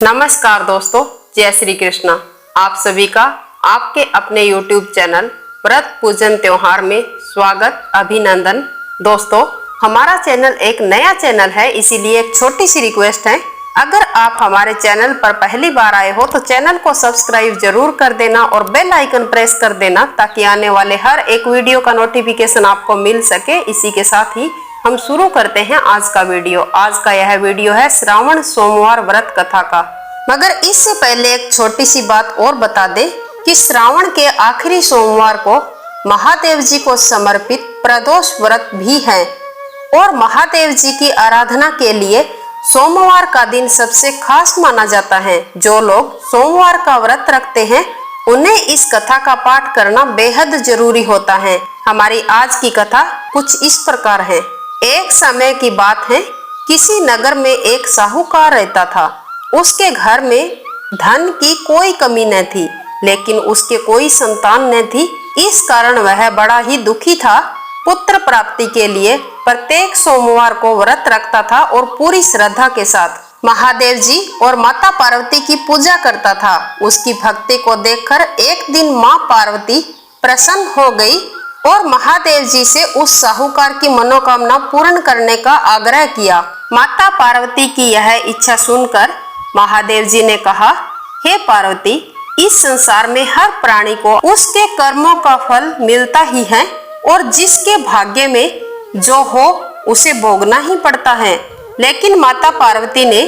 नमस्कार दोस्तों, जय श्री कृष्णा। आप सभी का आपके अपने YouTube चैनल व्रत पूजन त्योहार में स्वागत, अभिनंदन। दोस्तों, हमारा चैनल एक नया चैनल है, इसीलिए एक छोटी सी रिक्वेस्ट है। अगर आप हमारे चैनल पर पहली बार आए हो तो चैनल को सब्सक्राइब जरूर कर देना और बेल आइकन प्रेस कर देना, ताकि आने वाले हर एक वीडियो का नोटिफिकेशन आपको मिल सके। इसी के साथ ही हम शुरू करते हैं आज का वीडियो। आज का यह वीडियो है श्रावण सोमवार व्रत कथा का। मगर इससे पहले एक छोटी सी बात और बता दें कि श्रावण के आखिरी सोमवार को महादेव जी को समर्पित प्रदोष व्रत भी है और महादेव जी की आराधना के लिए सोमवार का दिन सबसे खास माना जाता है। जो लोग सोमवार का व्रत रखते हैं उन्हें इस कथा का पाठ करना बेहद जरूरी होता है। हमारी आज की कथा कुछ इस प्रकार है। एक समय की बात है, किसी नगर में एक साहूकार रहता था। उसके घर में धन की कोई कमी न थी, लेकिन उसके कोई संतान न थी। इस कारण वह बड़ा ही दुखी था। पुत्र प्राप्ति के लिए प्रत्येक सोमवार को व्रत रखता था और पूरी श्रद्धा के साथ महादेव जी और माता पार्वती की पूजा करता था। उसकी भक्ति को देखकर एक दिन माँ पार्वती प्रसन्न हो गई और महादेव जी से उस साहूकार की मनोकामना पूर्ण करने का आग्रह किया। माता पार्वती की यह इच्छा सुनकर महादेव जी ने कहा, हे पार्वती, इस संसार में हर प्राणी को उसके कर्मों का फल मिलता ही है और जिसके भाग्य में जो हो उसे भोगना ही पड़ता है। लेकिन माता पार्वती ने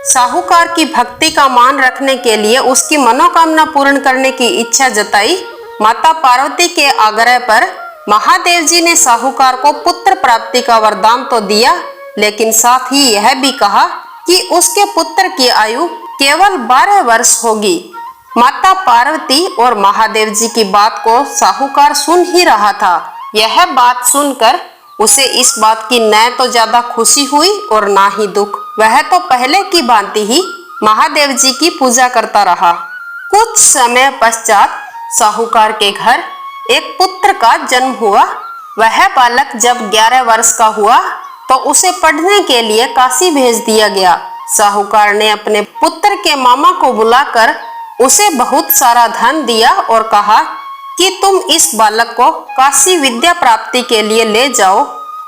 साहूकार की भक्ति का मान रखने के लिए उसकी मनोकामना पूर्ण करने की इच्छा जताई। माता पार्वती के आग्रह पर महादेव जी ने साहूकार को पुत्र प्राप्ति का वरदान तो दिया, लेकिन साथ ही यह भी कहा कि उसके पुत्र की आयु केवल 12 वर्ष होगी। माता पार्वती और महादेव जी की बात को साहूकार सुन ही रहा था। यह बात सुनकर उसे इस बात की न तो ज्यादा खुशी हुई और ना ही दुख। वह तो पहले की भांति ही महादेव जी की पूजा करता रहा। कुछ समय पश्चात साहूकार के घर एक पुत्र का जन्म हुआ। वह बालक जब 11 वर्ष का हुआ तो उसे पढ़ने के लिए काशी भेज दिया गया। साहूकार ने अपने पुत्र के मामा को बुलाकर उसे बहुत सारा धन दिया और कहा कि तुम इस बालक को काशी विद्या प्राप्ति के लिए ले जाओ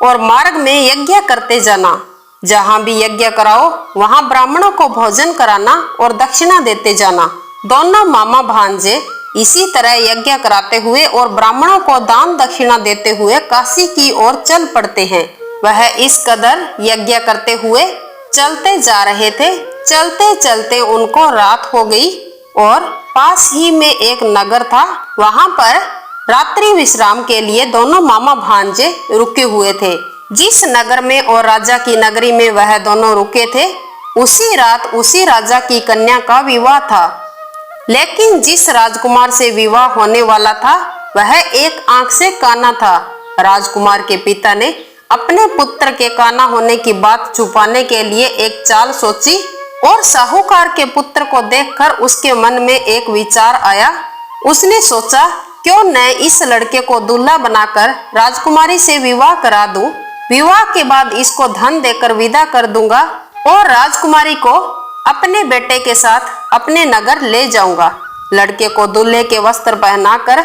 और मार्ग में यज्ञ करते जाना। जहाँ भी यज्ञ कराओ वहाँ ब्राह्मणों को भोजन कराना और दक्षिणा देते जाना। दोनों मामा भांजे इसी तरह यज्ञ कराते हुए और ब्राह्मणों को दान दक्षिणा देते हुए काशी की ओर चल पड़ते हैं। वह इस कदर यज्ञ करते हुए चलते जा रहे थे। चलते चलते उनको रात हो गई और पास ही में एक नगर था। वहां पर रात्रि विश्राम के लिए दोनों मामा भांजे रुके हुए थे। जिस नगर में और राजा की नगरी में वह दोनों रुके थे, उसी रात उसी राजा की कन्या का विवाह था। लेकिन जिस राजकुमार से विवाह होने वाला था वह एक आंख से काना था। राजकुमार के पिता ने अपने पुत्र के काना होने की बात छुपाने के लिए एक चाल सोची और साहूकार के पुत्र को देखकर उसके मन में एक विचार आया। उसने सोचा, क्यों न इस लड़के को दूल्हा बनाकर राजकुमारी से विवाह करा दूं। विवाह के बाद इसको धन देकर विदा कर दूंगा और राजकुमारी को अपने बेटे के साथ अपने नगर ले जाऊंगा। लड़के को दूल्हे के वस्त्र पहनाकर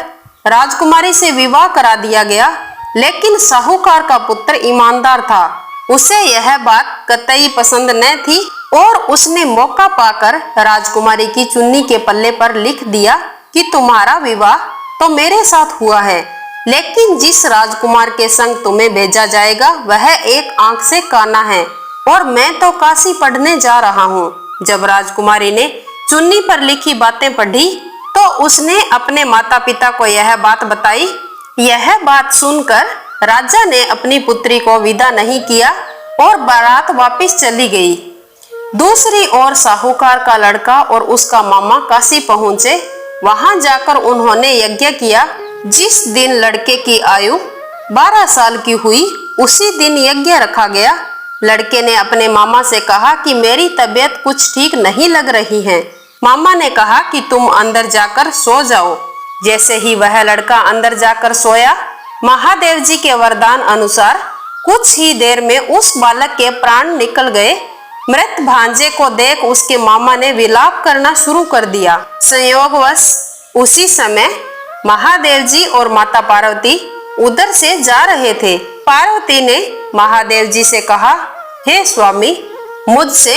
राजकुमारी से विवाह करा दिया गया। लेकिन साहूकार का पुत्र ईमानदार था। उसे यह बात कतई पसंद न थी और उसने मौका पाकर राजकुमारी की चुन्नी के पल्ले पर लिख दिया कि तुम्हारा विवाह तो मेरे साथ हुआ है, लेकिन जिस राजकुमार के संग तुम्हें भेजा जाएगा वह एक आंख से काना है और मैं तो काशी पढ़ने जा रहा हूँ। जब राजकुमारी ने चुन्नी पर लिखी बातें पढ़ी तो उसने अपने माता पिता को यह बात बताई। यह बात सुनकर राजा ने अपनी पुत्री को विदा नहीं किया और बारात वापस चली गई। दूसरी ओर साहूकार का लड़का और उसका मामा काशी पहुंचे। वहां जाकर उन्होंने यज्ञ किया। जिस दिन लड़के की आयु 12 साल की हुई उसी दिन यज्ञ रखा गया। लड़के ने अपने मामा से कहा कि मेरी तबीयत कुछ ठीक नहीं लग रही है। मामा ने कहा कि तुम अंदर जाकर सो जाओ। जैसे ही वह लड़का अंदर जाकर सोया, महादेव जी के वरदान अनुसार कुछ ही देर में उस बालक के प्राण निकल गए मृत भांजे को देख उसके मामा ने विलाप करना शुरू कर दिया। संयोगवश उसी समय महादेव जी और माता पार्वती उधर से जा रहे थे। पार्वती ने महादेव जी से कहा, हे स्वामी, मुझसे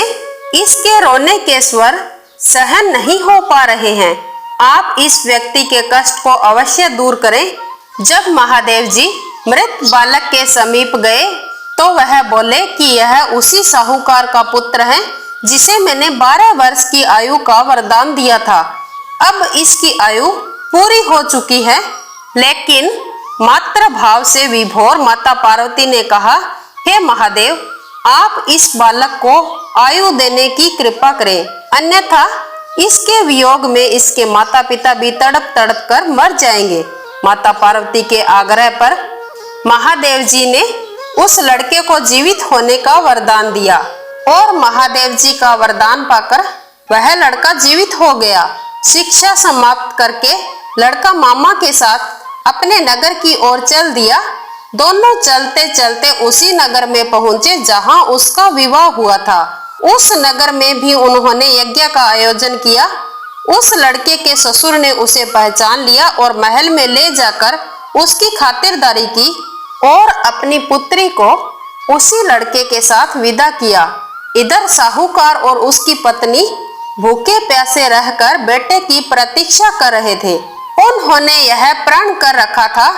इसके रोने के स्वर सहन नहीं हो पा रहे हैं। आप इस व्यक्ति के कष्ट को अवश्य दूर करें। जब महादेव जी मृत बालक के समीप गए तो वह बोले कि यह उसी साहूकार का पुत्र है जिसे मैंने 12 वर्ष की आयु का वरदान दिया था। अब इसकी आयु पूरी हो चुकी है। लेकिन मात्र भाव से विभोर माता पार्वती ने कहा, हे महादेव, आप इस बालक को आयु देने की कृपा करें, अन्यथा इसके वियोग में इसके माता पिता भी तड़प तड़प कर मर जाएंगे। माता पार्वती के आग्रह पर महादेव जी ने उस लड़के को जीवित होने का वरदान दिया और महादेव जी का वरदान पाकर वह लड़का जीवित हो गया। शिक्षा समाप्त करके लड़का मामा के साथ अपने नगर की ओर चल दिया। दोनों चलते चलते उसी नगर में पहुंचे जहां उसका विवाह हुआ था। उस नगर में भी उन्होंने यज्ञ का आयोजन किया। उस लड़के के ससुर ने उसे पहचान लिया और महल में ले जाकर उसकी खातिरदारी की और अपनी पुत्री को उसी लड़के के साथ विदा किया। इधर साहूकार और उसकी पत्नी भूखे प्यासे रहकर बेटे की प्रतीक्षा कर रहे थे। उन्होंने यह प्रण कर रखा था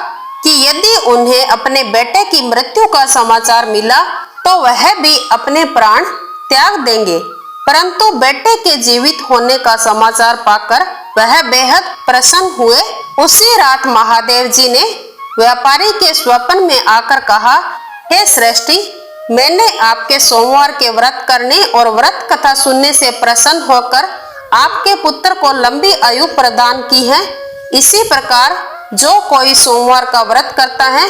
कि यदि उन्हें अपने बेटे की मृत्यु का समाचार मिला तो वह भी अपने प्राण त्याग देंगे। परंतु बेटे के जीवित होने का समाचार पाकर वह बेहद प्रसन्न हुए। उसी रात महादेव जी ने व्यापारी के स्वप्न में आकर कहा, हे श्रेष्ठी, मैंने आपके सोमवार के व्रत करने और व्रत कथा सुनने से प्रसन्न होकर आपके पुत्र को लंबी आयु प्रदान की है। इसी प्रकार जो कोई सोमवार का व्रत करता है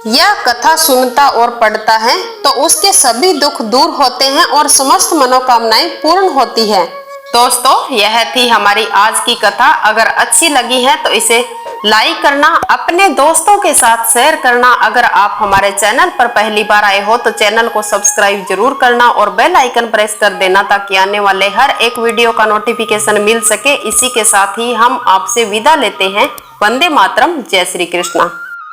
या कथा सुनता और पढ़ता है तो उसके सभी दुख दूर होते हैं और समस्त मनोकामनाएं पूर्ण होती है। दोस्तों, यह थी हमारी आज की कथा। अगर अच्छी लगी है तो इसे लाइक करना, अपने दोस्तों के साथ शेयर करना। अगर आप हमारे चैनल पर पहली बार आए हो तो चैनल को सब्सक्राइब जरूर करना और बेल आइकन प्रेस कर देना ताकि आने वाले हर एक वीडियो का नोटिफिकेशन मिल सके। इसी के साथ ही हम आपसे विदा लेते हैं। वंदे मातरम। जय श्री कृष्णा।